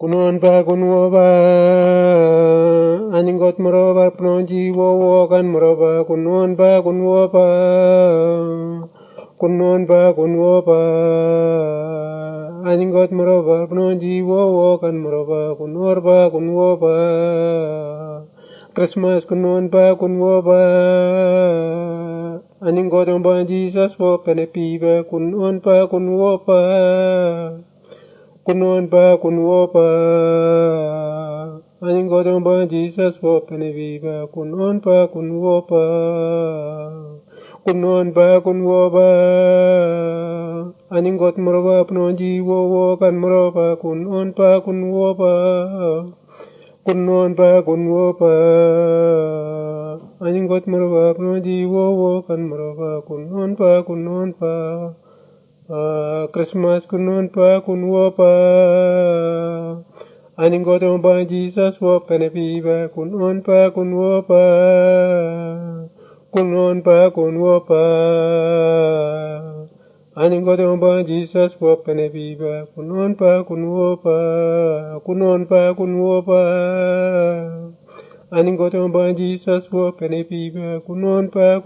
Kunon pa kunwo ba aningot moroba pronji wo kan moroba kunon pa kunwo pa aningot moroba pronji wo kan moroba kunwo pa Christmas kunon pa kunwo pa aningot ba Jesus wo penepiba kunon pa kunwo pa Kunon pa aning godong ba Jesus wo peneviva kunon pa aning god moroba pnonji wo kan moroba kunon pa aning god moroba pnonji wo kan moroba kunon pa Christmas kunon pa aning godong ba Jesus wo peneviva kunon pa aning godong ba Jesus wo peneviva kunon pa aning godong ba Jesus wo peneviva kunon pa